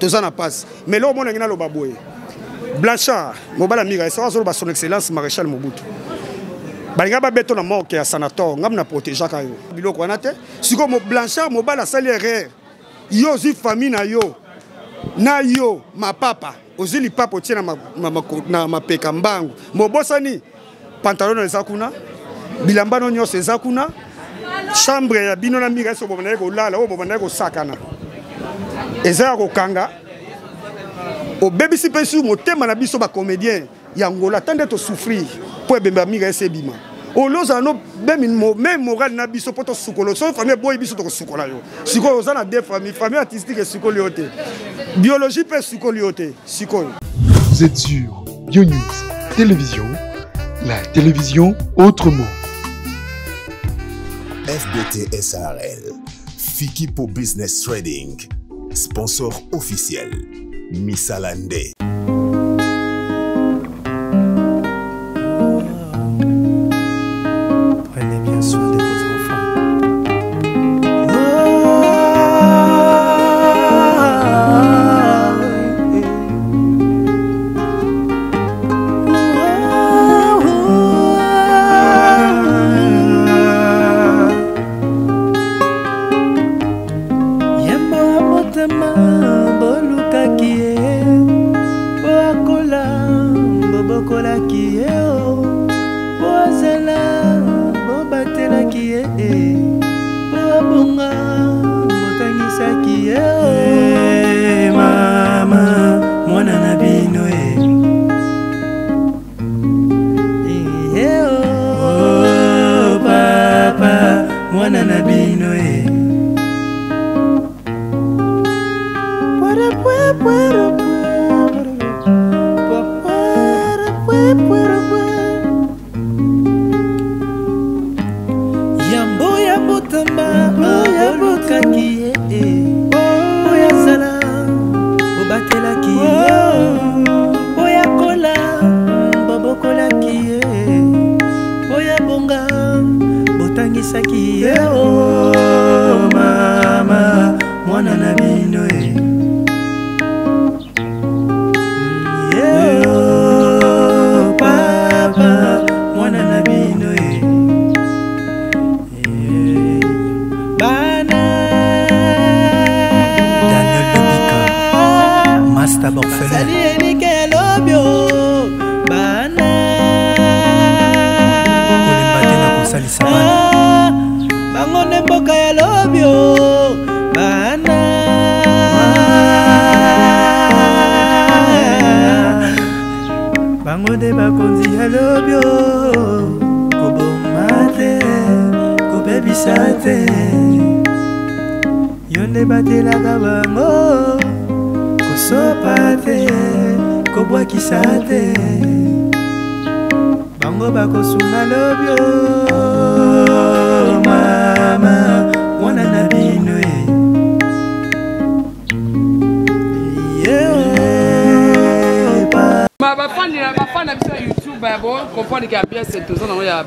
toza na passe mais là on a lo baboye Blanchard mobala mira ça va son excellence maréchal Mobutu balinga ba beto na mort ya sanator ngam na protéger kayo biloko wana te siko mo Blanchard mobala sali erreur yo zi famille na yo ma papa ozili papa otie na mapeka mbangu mobosani pantalon na zakuna bilamba no nyose zakuna chambre ya bino na mira so bomana ko lala o bomana ko sakana eza ko kanga o baby si pesu motema na biso ba comédien ya ngola tande to souffrir pour bemba mira ese bima o loza no même moral na biso poto sukolo so famille boy biso to sukola yo siko oza na deux famille artistique et siko lioté biologie pe siko lioté siko. Vous êtes sur BioNews Télévision, la télévision autrement. FBT SARL, Fikipo Business Trading, sponsor officiel, Missalande. Prenez bien soin de vos enfants.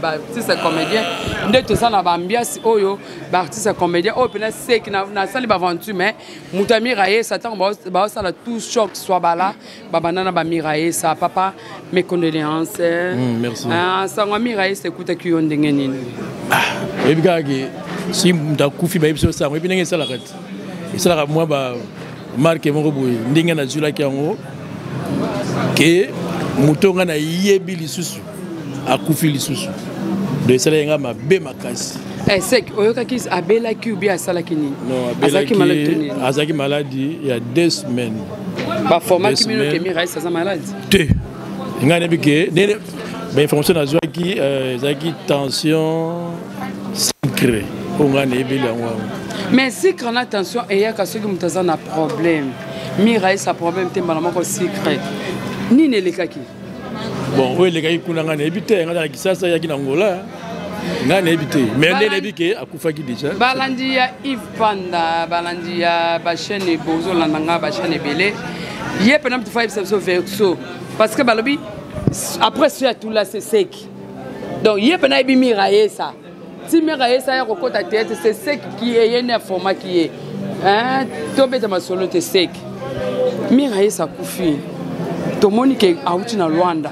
Artiste comédien, de tout ça, l'ambiance, oyo, artiste comédien, oh, puis c'est que na salle d'aventure, mais Moutami Raye, ça tombe, ça la tout choc soit là, banana Bamiraye, ça papa, mes condoléances. Merci. Ça m'a Miraye, c'est écoute qui on dégaine. Et puis si m'ta koufi ba ebiso ça, et puis n'engé ça la rete. Et ça la moi ba marque mon reboué, n'engé na zula ki ango, que moutonga na yebi lisusu. A koufi lisusu de sala nga ma be makasi c'est que oyoka ki abela ki ubi asala kini non abela azaki maladie il y a 2 semaines ba format ki mino ke mi raisa za maladie te nga ne bike ne ba information na zwa ki zaki tension sucre on a ne ebela ngwa mais si quand la tension et ya ka ce ki mutaza na problème mi raisa problème te malama ko secret ni ne lekaki. Bon, oui, les gars, ils ont habité, ils ont qui ça, il y a qui n'angola, ils ont habité. Mais les habité à Koufaki déjà. Balandia Yves Panda, Balandia Bachene Bozo Landanga Bachene Belé. Il y a pendant 5 sur verso parce que balobi après ça tout là c'est sec. Donc il y a pendant bi mirailler ça. Si mirailler ça au côté tête c'est sec qui est un format qui est hein tomber dans ma solo c'est sec. Miraïs akufi tomoni ke auti na Luanda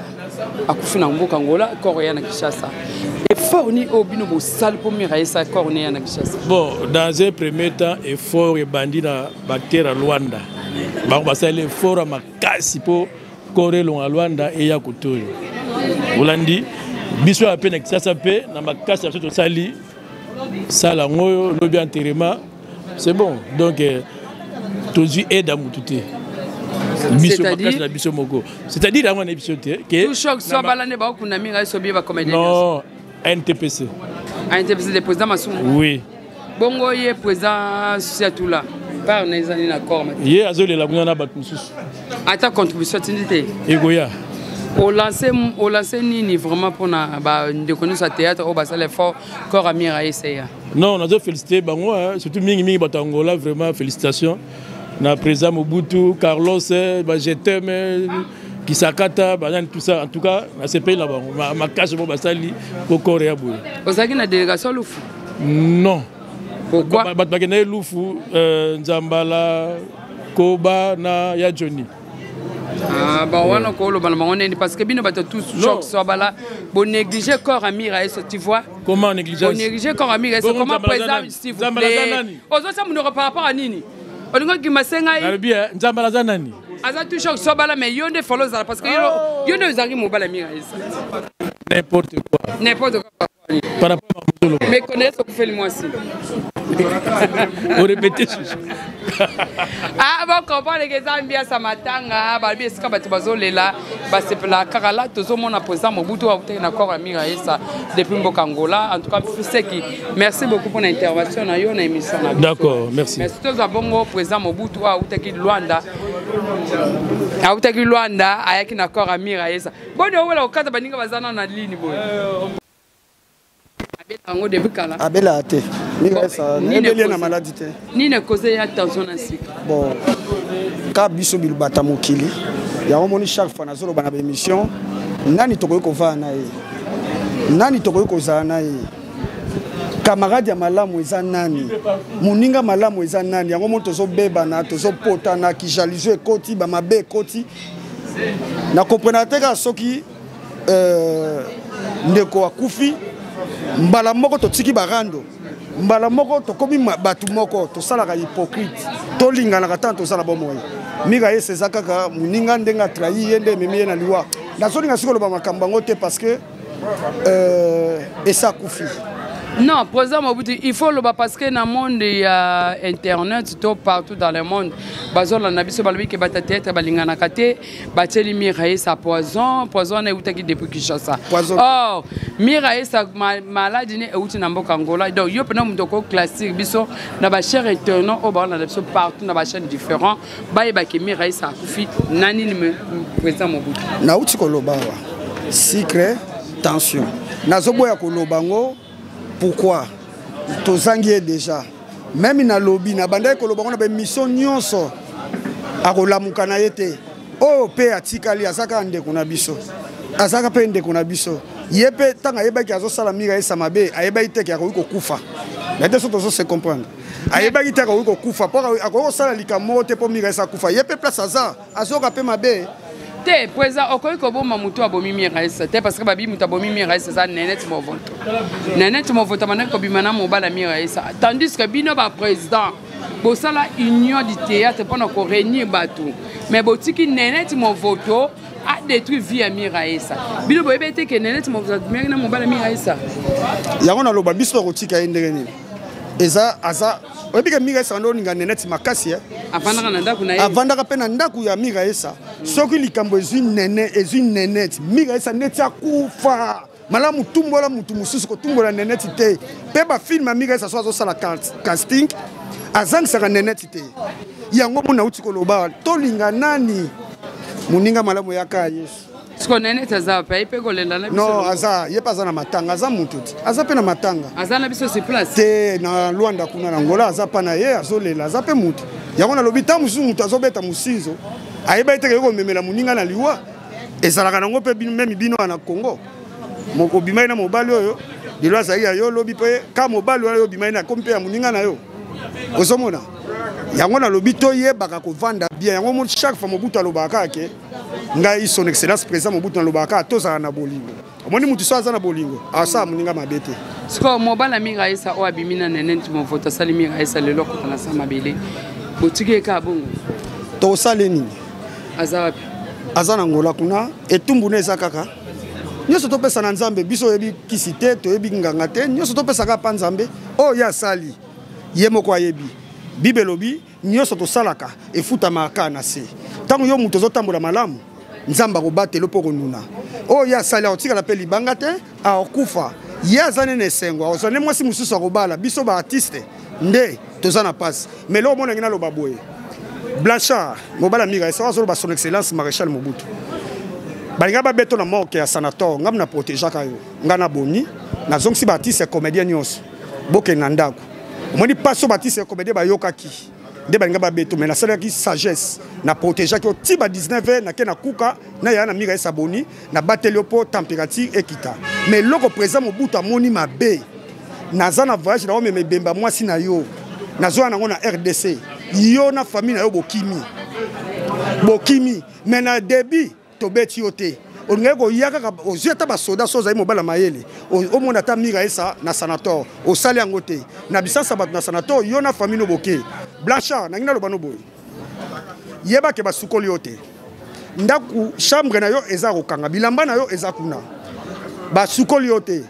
akufi na mboka Angola corps ya na Kinshasa effort ni obino bo sal pour Miraïs corps ni ya na Kinshasa. Bon, dans un premier temps effort et bandi na bakera Luanda ba sal effort à makasi pour corps à Luanda et ya kutoyo Olandi biso à peine Kinshasa pe na makasi to sali sala ngoyo lobi enterrement c'est bon donc tozu aide à mututé. C'est-à-dire avant que tout choc soit balané ba kuna Miraïs obi ba comédien. Non, NTPC. NTPC le président Masumu. Oui. Bongo ye président Siatoula. Par nezani na corps. Ye azole la buna ba mususu. Ata contribution tindité. Egoya. Au lancer ni vraiment pour na ba de connaître sa théâtre au bas l'effort corps à Miraïs ya. Non, on a félicité bango surtout mingi Batangola vraiment félicitations. Na président Mobutu, Carlos, je t'aime, Kisakata, tout ça. En tout cas, na ce pays là-bas, ma cache pour Basali, pour Corée. Vous avez une délégation Loufou? Non. Pourquoi? Bakene Loufou, Nzambala, Koba, na ya Johnny. Ah, bah on a encore le ballon, parce que bien on tous choc soit bala, bon négliger corps à Miraïs, tu vois? Comment négliger? Bon négliger corps à Miraïs, comment président s'il vous plaît? Aux autres ça me par rapport à Nini. On dit que Masenga est Nzambalaza nani. Aza tu choc soit bala mais yonde follow ça parce que yonde vous arrivez mobile à Miraïs. N'importe quoi. N'importe quoi. Par rapport à Moussolo. Mais connaissez ce que fait le mois ci. Vous répétez. Ah bon comprendre que ça bien ça matanga ba bien ska batu bazolela ba sepela kakala tozo mona président Mobutu a na corps à Miraïs depuis Mboka Angola. En tout cas c'est qui merci beaucoup pour l'intervention na yo na émission. D'accord, merci. Merci tous à bongo président Mobutu a utaki Luanda. A utaki Luanda ayaki na corps à Miraïs. Bon de wala okata baninga bazana na ligne boy. Abela ate. Miraïs na maladie te. Ni ne cause ya tension na sik. Bon. Ka biso bilbata mokili. Ya omoni chaque fois na zolo bana ba émission. Nani tokoyi kova na ye. Nani tokoyi kozana na ye. Camarade ya malamu eza nani. Muninga malamu eza nani. Yango mo tozo beba na tozo pota na ki jalizo ekoti ba mabe ekoti. Na comprendre te ka soki ndeko akufi mbala moko totiki barando mbala moko tokomi batu moko tosalaka hypocrite tolingana kata tosala bomoyi Miraïs ezaka kaka muninga ndenga trahi yende memi na liwa nazolinga sikolo ba makambo ngo te parce que esa kufi. Non, président Mobutu, il faut le bas parce que dans le monde il y a internet tout partout dans le monde. Bazol on a biso balbi ke batatete balingana kate, bateli Miraïs à poison est utaki depuis Kinshasa. Or, Miraïs maladie ne uti na mboka Angola. Donc yo pena mutoko classique biso na ba cher étonnant au bas on a biso partout na ba chaîne différent. Ba yeba ke Miraïs a kufi nani ni président Mobutu. Na uti ko lobawa. Secret tension. Na zoboya ko lobango. Pourquoi? Tozangi déjà. Même na lobby na banda ko lobango na ba mission nyonso. Akolamuka na yete. Oh pe atikali azaka ndeko na biso. Azaka pe ndeko na biso. Yepe tanga yeba ki azo sala Miraïs mabe, ayeba ite ki akoki kokufa. Mais de soto se comprendre. Ayeba ite akoki kokufa pour akoki sala likamo te pour Miraïs akufa. Yepe place aza, azoka pe mabe. Te président okoyi ko bomba mutu abomi Miraïs te parce que babi mutu abomi Miraïs ça nenet mo voto. Nenet mo voto mané ko bimana mo bala Miraïs tandis que bino ba président bo sala union du théâtre pendant ko réunir batou. Mais botiki nenet mo voto a détruit vie à Miraïs. Bino bo ebete ke nenet mo voto mena mo bala Miraïs. Yango na loba biso ko tika ndengeni. Eza aza obika Miraïs ndo ninga nenet makasi avandaka na ndaku na ye avandaka pe na ndaku ya Miraïs soki likambo ezwi nenet Miraïs neti akufa malamu tumbola mutu mususu ko tumbola nenet te pe ba film Miraïs so azosala casting azangisaka nenet te yango mona uti koloba tolinga nani muninga malamu yaka Yesu. Siko nenet aza pa ipe kolela na biso. Non, aza ye pas na matanga, aza mutu. Aza pe na matanga. Aza na biso se place. Te na Luanda kuna na Angola aza pa na ye azolela, aza pe mutu. Yango na lobita musu mutu azobeta musinzo. Ayeba ite ko memela muninga na liwa. Ezalaka nango pe même bino na Congo. Moko bimai na mobali oyo, dilwa za yo lobi pe ka mobali oyo bimai na kompe ya muninga na yo. Ozomona. yango na lobi to yebaka kovanda bien yango mon chaque fois Mobutu alobaka ke ngai son excellence président Mobutu alobaka tozala na bolingo omoni mutu so aza na bolingo asa muninga mabete siko mobala minga isa o abimina nene nti movota sali minga isa lelo kotana sa mabele botike ka bongo to sale nini azawapi azana ngola kuna etumbu ne zakaka nyoso to pesa na nzambe biso yebi kisite to yebi nganga te nyoso to pesa ka pa nzambe o ya sali yemoko ayebi bibelobi nyoso to salaka efuta maka na se tango yo muto zo tambola malamu nzamba ko batelo poko nuna o ya sali otika la peli bangate a okufa ya zane ne sengo ozane mwasi mususu ko bala biso ba artiste nde tozana passe mais lo mona ngina lo baboye Blanchard mobala mira ça zo ba son excellence maréchal Mobutu balinga ba beto na moke ya sanator ngam na protéger kayo ngana boni na zonksi ba artiste comédien nyos boke na ndako omoni paso batiste comédien ba yokaki nde balinga ba beto mais na sala ki sagesse na protéger ki tiba 19 na ke na kuka na ya na mira esa boni na batelio po température ekita mais loko président Mobutu amoni mabe nazana voyage na o me bemba mwasi na yo nazo na ngona RDC yo na famille na yo bokimi mais na débit to beti yote ongeko yaka ozeta ba soda soza mobala mayele o mona ta mira esa na sanator o sali angote na bisasa bat na sanator yo na famille no boke Blanchard na ngina lo bano boy yeba ke ba sukoli yote ndaku chambre na yo eza kokanga bilamba na yo eza kuna ba sukoli yote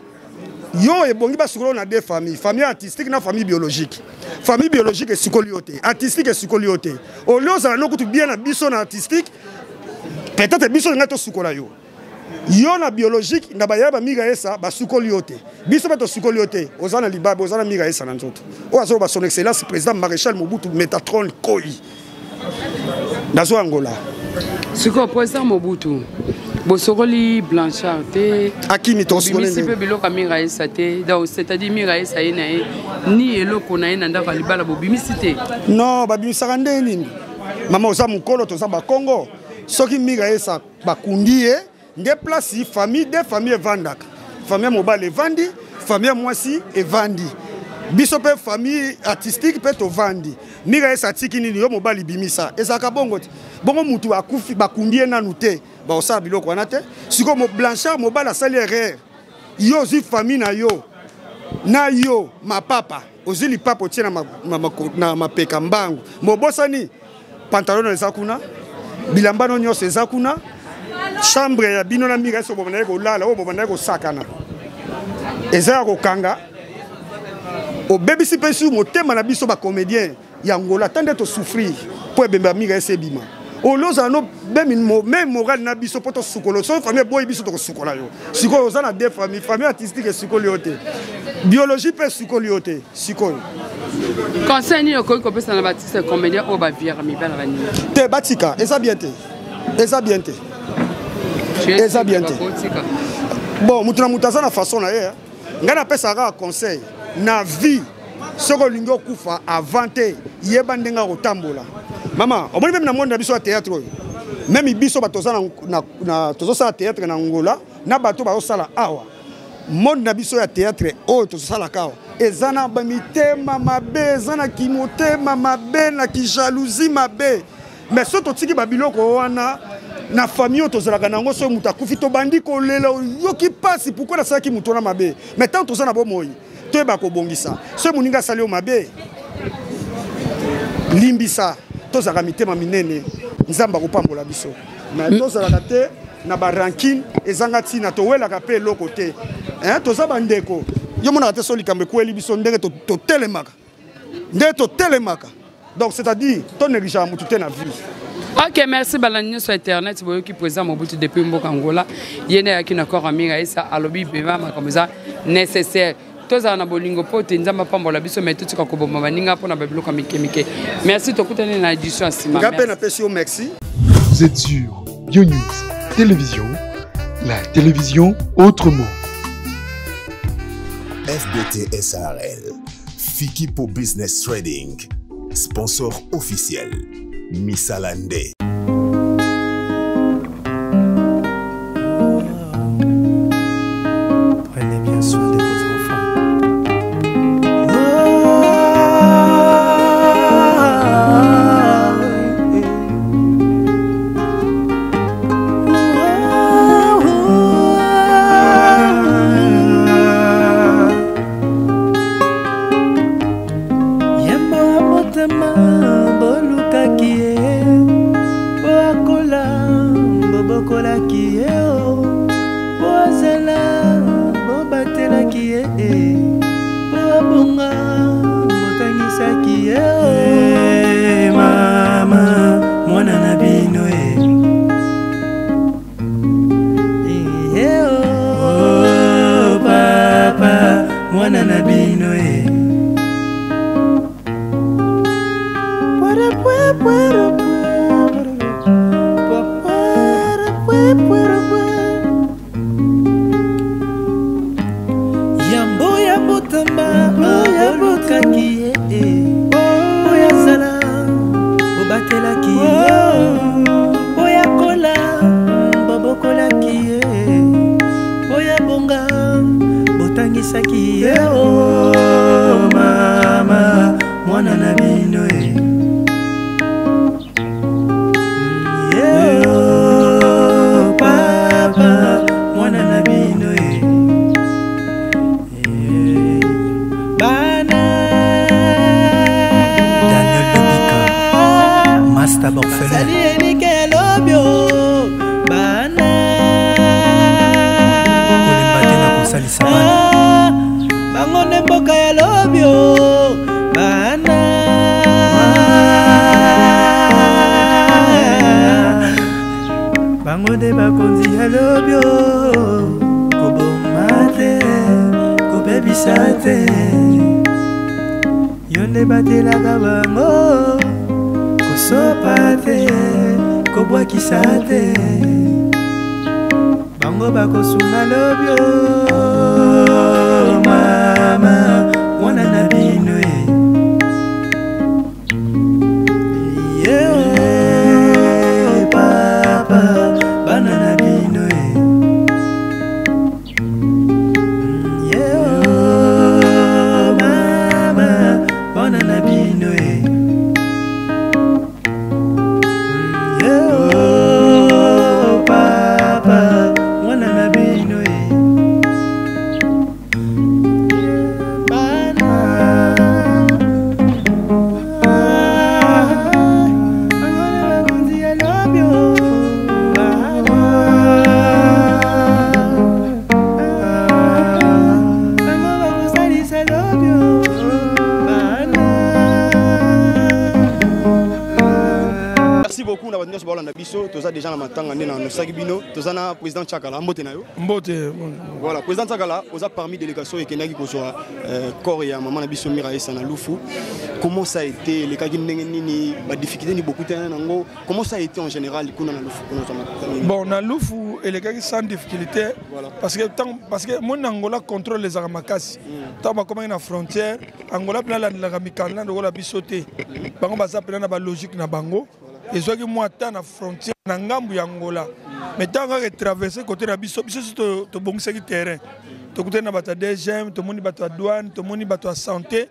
yo ebongi ba sukolo na deux familles famille artistique na famille biologique et sukoli yote artistique et sukoli yote o loza na kutu bien na biso na artistique peut-être biso ngato sukola yo na biologique na bayaba miga esa ba sukoli yote biso bato sukoli yote ozana libabe ozana miga esa na nzoto o azo ba son excellence président maréchal Mobutu Metatron Koi nazo Angola siko président Mobutu bosokoli Blanchard te akini to sokoli bimisi pe biloko miga esa te donc c'est-à-dire miga esa ina ni eloko na ina ndaka libala bo bimisi te non ba bimisaka ndeni mama oza mukolo to za ba Congo soki miga esa bakundie nde place famille de famille evandaka famille mobile evandi famille mwasi evandi biso pe famille artistique pe to vandi miga esa tiki nini yo mobile bimisa ezaka bongo te bongo mutu akufi bakundie nanu te ba osala biloko wana te siko mo Blanchard mobile asali erreur yo zi famille na yo mapapa ozili papa otie na mapeka mbangu mobosani pantalon eza kuna bilamba no nyose eza kuna chambre ya bino na miga so bobana ko lala o bobana ko sakana eza ko kanga o bebisi pesu motema na biso ba comédien ya ngola tande to souffrir po bemba miga ese bima o loza no même moral na biso poto sukolo so famille boy biso to sukola yo siko oza na deux famille artistique et sukolo yote biologie pe sukolo yote siko conseil ni ko pesa na batiste comédien o ba viera mi bana bani te batika eza bien te bon mutuna mutaza na façon na ye ngana pesa ka conseil na vie soko lingo kufa avanter yeba ndenga kotambola mama omoni même na monde na biso ya théâtre même biso batoza na tozo sala théâtre na Angola na bato ba osala awa monde na biso ya théâtre o tozo sala kawa ezana ba mitema mabe ezana kimotema mabe na ki jalousie mabe mais soto tiki ba biloko wana na famille tozalaka nango so muta kufi to bandi ko lela yo ki passe pourquoi na saki mutona mabe mais tant tozana bo moyi to ba ko bongisa so muninga sali o mabe limbisa tozaka mitema minene nzamba ko pambola biso mais tozalaka te na ba ranking ezanga tina to welaka pe loko te tozaba ndeko yo mona te so likambe ko eli biso ndenge to telemaka donc c'est-à-dire ton négligence mutu te na vie. Ok, merci Balanio sur Internet. Vous voyez qui présente mon bout depuis Mbokangola. Il y a qui n'a encore amiga et ça à lobby bema comme ça nécessaire. Tous en abolingo pote nzamba pambola biso mais tout ko bomo maninga pona babilo comme mike. Merci to kutane na édition Sima. Merci. Vous êtes sur BioNews Télévision, la télévision autrement. FBT SARL, Fikipo Business Trading, sponsor officiel. Misalande. Prenez bien soin de vos enfants. enike lobio bana kolemba kosalisa bana bango nde mboka ya lobio bana bango nde bakonzi ya lobio koboma te kobebisa te yo nde batelaka bango kosopa te kobwakisa te bango bakosunga lobio mama mwana na bino papa bana na bino mama bana na bino papa mwana na bino Toza déjà na matanga né na Nosagibino, toza na président Tchakala, mbote na yo. Mbote. Voilà, président Tchakala, oza parmi délégation et kenaki ko so corps ya maman na biso Mira Essa na Lufu. Comment ça a été les kagi nini ba difficulté ni beaucoup tena nango. Comment ça a été en général kuna na Lufu kuna bon na Lufu et les kagi sans difficulté voilà. Parce que mon Angola contrôle les aramakasi. Tant ba comme na frontière, Angola pla la mikanda de la bisoté. Bango ba ça na ba logique na bango. Et soit que moi tant na frontière na ngambu ya Angola mais tant que traverser côté na biso to bongisa ki terrain to côté na bata DGM to moni bata douane to moni bata santé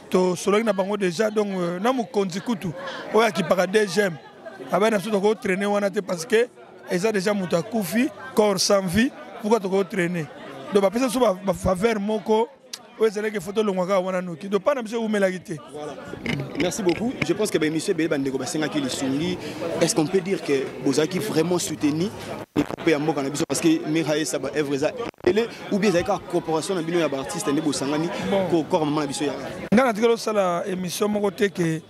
to solo na bango déjà donc na mo konzi kutu oya ki para DGM abana so to ko traîner wana te parce que eza déjà muta kufi corps sans vie pourquoi to ko traîner donc ba pesa so ba faveur moko. Oui, c'est vrai que photo longwa wana noki. Donc pas na monsieur Oumela Gité. Voilà. Merci beaucoup. Je pense que monsieur Bele Bandeko Basenga qui Sungi, est-ce qu'on peut dire que Bozaki vraiment soutenu parce que Mira Essa ba œuvre za ou bien avec la corporation na bino ya ba artiste ne bosangani ko corps maman na biso ya. Ngana tikelo sala émission moko te que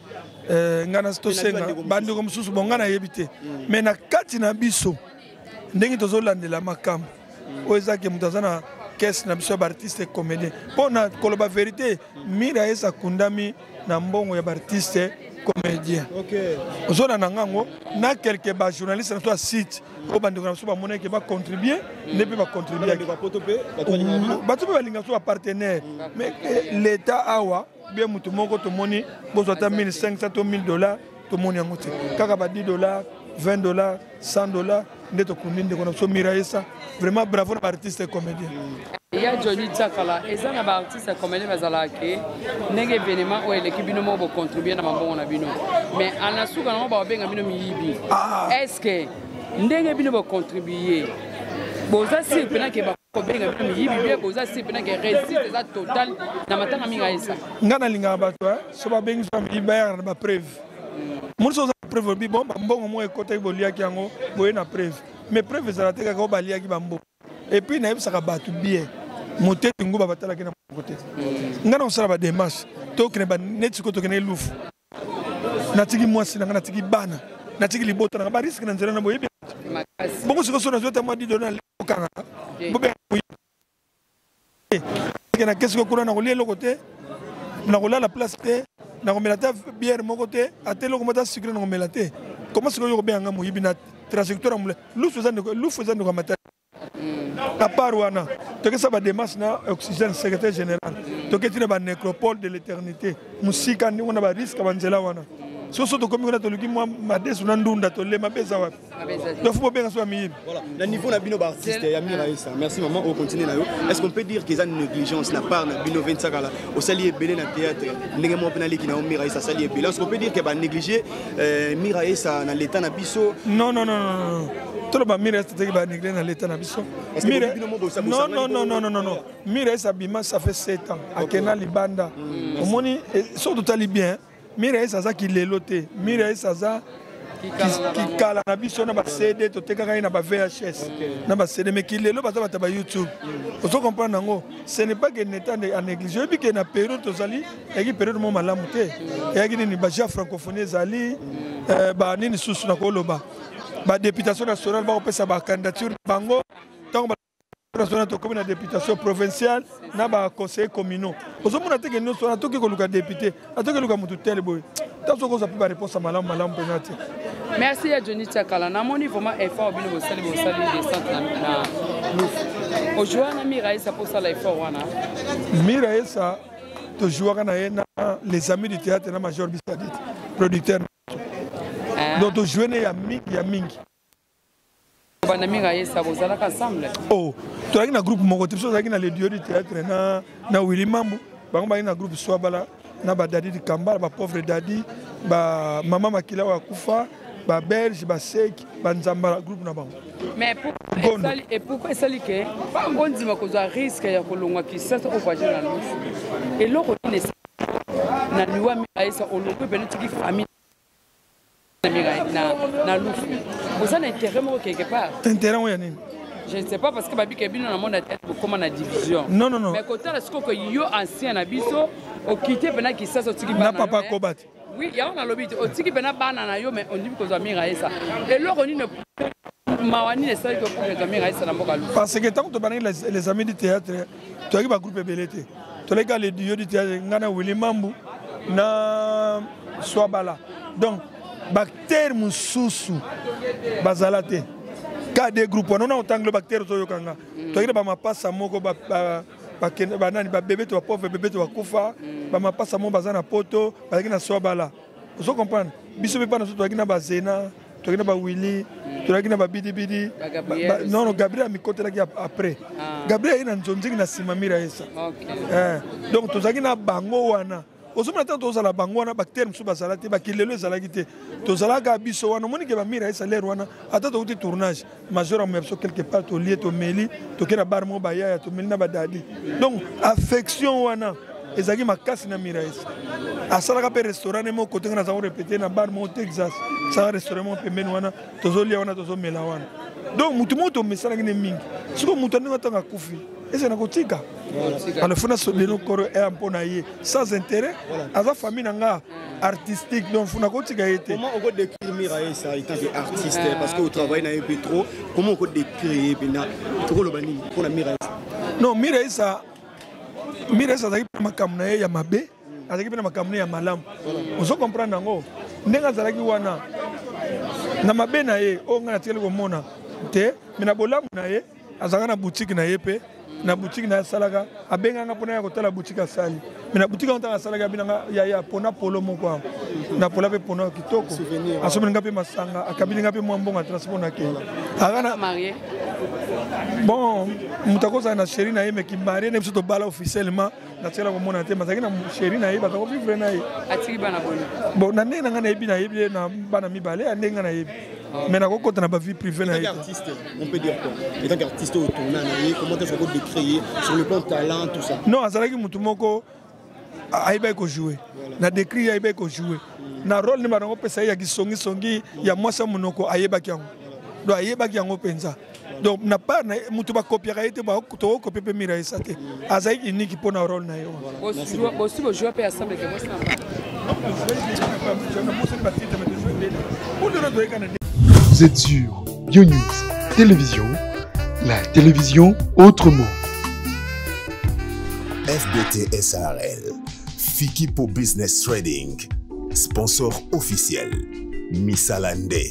ngana sto senga bandeko mususu bongana yebite. Mais na kati na biso ndenge tozolandela makambo. Oza ke mutazana qu'est-ce na biso artiste et comédien pour na koloba vérité Mira Essa kundami na mbongo ya artiste comédien. OK. Ozona na ngango na quelques ba journalistes na toi site ko bandeko na so ba monnaie ke ba contribuer ne peut pas contribuer ba potope ba to ba linga so partenaire mais l'état awa bien mutu moko to moni bozo ta 1500 to $1000 to moni ngote kaka ba $10 $20 $100 ndeto kuninde kono so Mira Essa vraiment bravo na artiste et comédien. Il y a Johnny Tchakala et ça na artiste et comédien bazala ke ndenge événement o l'équipe bino mo contribuer na mambongo na bino mais anasuka na ba benga bino miyibi est-ce que ndenge bino ba contribuer boza si pena ke ba benga bino miyibi bien boza si pena ke réussite za total na matanga Mira Essa ngana linga bato so ba benga so miyibi na ba preuve mon so preuve bi bon mbongo mo ekota bolia ki yango boye na preuve mais preuve za teka ko balia ki bambo et puis na yebisa ka bato bien moté nguba batala ki na côté ngana on sala ba démarche to kene ba net ko to kene lufu na tiki mwasi na tiki bana na tiki libota na ba risque na nzela na boye bongo siko so na zota ma di dona kanga bobe kena kesko kuna na ko lielo côté na ko la place te na ko melata bière mo côté atelo ko mata sucre na ko melate comment siko yo be anga mo yibina trajectoire mule lufu za ko mata à part wana to que ça va démarche na oxygène secrétaire général to que tire ba nécropole de l'éternité musika ni wana ba risque banzela wana so to comme on a to luki moi ma desuna ndunda to le mabeza wapi to faut bien so mi voilà le niveau na bino ba artiste ya Mira Essa merci maman on continue na yo est-ce qu'on peut dire qu'ils ont une négligence la part na bino 25 là au salier belé na théâtre ndenge mo penali ki na Mira Essa salier belé est-ce qu'on peut dire que ba négliger Mira Essa na l'état na biso non tout le Mira Essa te ba négliger na l'état na biso non Mira Essa bima ça fait 7 ans à Kena Libanda au moni so totali bien Mira Essa za ki lelote Mira Essa za kikala na biso na ba CD to tekaka na ba VHS na ba CD mais qui lelo baza ba YouTube ozo comprendre nango ce n'est pas que n'état en négligé et puis que na période tozali et période mo malamu te et qui ni ba ja francophonie zali ba nini susu na koloba ba députation nationale ba opesa ba candidature bango tant national to comme na députation provinciale na ba conseil communaux ozomona te que nous so na to ke ko luka député atoke luka mutu tel boy tazo ko za pe ba réponse malamu penati. Merci à Johnny Tchakala. Na moni vraiment effort bino bosali de centre na nous. O joueur na Miraïsa pour ça l'effort wana. Miraïsa to joueur na les amis du théâtre na major Bisadit producteur. Donc to jouer na ya mingi. Bana Miraïsa bozala ensemble. Oh, to na groupe moko te so na le duo du théâtre na Willy Mambu. Bango ba na groupe Swabala na ba Dadi di Kambala ba pauvre Dadi ba mama Makila wa kufa. Ba belge ba sek ba nzamba groupe na bango mais pourquoi ça li que on dit ma cause risque ya kolongwa ki ça au voyage na nous et loko ne na liwa Miraïsa on peut benoti ki famille na nous vous ça intérêt mo quelque part intérêt o ya nini je ne sais pas parce que babi ke bino na monde comment na division non mais côté là ce que yo ancien na biso o quitter pena ki ça tiki na papa Kobati. Oui, il y a un lobby. Au tiki bena banana yo mais on dit que ça Miraïsa. Et là on dit ne mawani ne sait que pour les Miraïsa na mboka. Parce que tant que tu parles les amis du théâtre, tu as un groupe belleté. Tu as les duos du théâtre ngana Willy Mambu na Swabala. Donc bactère mususu bazalate. Ka des groupes on a autant de bactères to yokanga. Tu as ba mapasa moko ba banani ba bébé to pauvre bébé to kufa ba mapasa mo bazana poto ba kina Swabala. Vous comprenez biso pe pa na so to kina ba Zena to kina ba Willy to kina ba Bidi non Gabriel mi côté là qui après Gabriel ina nzonzi na sima Miraïsa donc to zakina bango wana osomona tant tozala bango wana bactère musu bazala te bakilelo ezalaki te tozalaka biso wana omoni ke ba Miraïsa lere wana ata tokuti tournage major amoya biso quelque part tolie tomeli tokena bar mo bayaya tomeli na badadi donc affection wana ezalaki makasi na Miraïsa asalaka mpe restaurant mo kote nga nazango répété na bar mo Texas sala restaurant mo pembeni wana tozolia wana tozomela wana donc mutu mo tomesalaki ne mingi siko mutu andenge atanga kufi ese na kotika alefuna lelo koro e mpona ye sans intérêt aza famille nanga artistique donc funa kotika ye te. Comment on peut décrire Miraïsa en tant qu'artiste parce que vous travaillez dans un peu trop, comment on peut décrire pour la Miraïsa? Non, Miraïsa azaki makambo na ye ya mabe azaki pe na makambo na ya malamu ozo comprendre nango ndenge azalaki wana na mabe na ye o nga na tikeli komona te me na bolamu na ye azalaka na boutique na ye pe na boutique na salaka abenganga mpona ya kotala boutique asali me na boutique ntanga asalaka binanga ya pona polo moko na pola pe pona kitoko asomelinga pe masanga akabilinga pe mwa mbongo transport na ke akana marié bon mutakoza na chérie na ye me ki marié ne biso to bala officiellement na tsela ko mona te mazaki na chérie na ye ba ko vivre na ye atiki bana bon na ndenge na yebi na yebi na bana mibale ndenge na yebi mais na kokota na ba vie privée na ye artiste on peut dire quoi en tant qu'artiste au tournant comment est-ce qu'on peut décrire sur le plan talent tout ça non azalaki mutu moko aiba ko jouer na décrit aiba ko jouer na rôle ni bango pesa ya kisongi songi ya mwasa munoko ayeba kyango do ayeba kyango penza donc na pas na mutu ba copier ayete ba to copier pe Miraïsa te azaki unique pour na rôle na yo aussi bo jouer pe ensemble que moi Vous êtes sur Bio News Télévision, la télévision autrement. FBT SARL, Fikipo Business Trading, sponsor officiel, Missalande.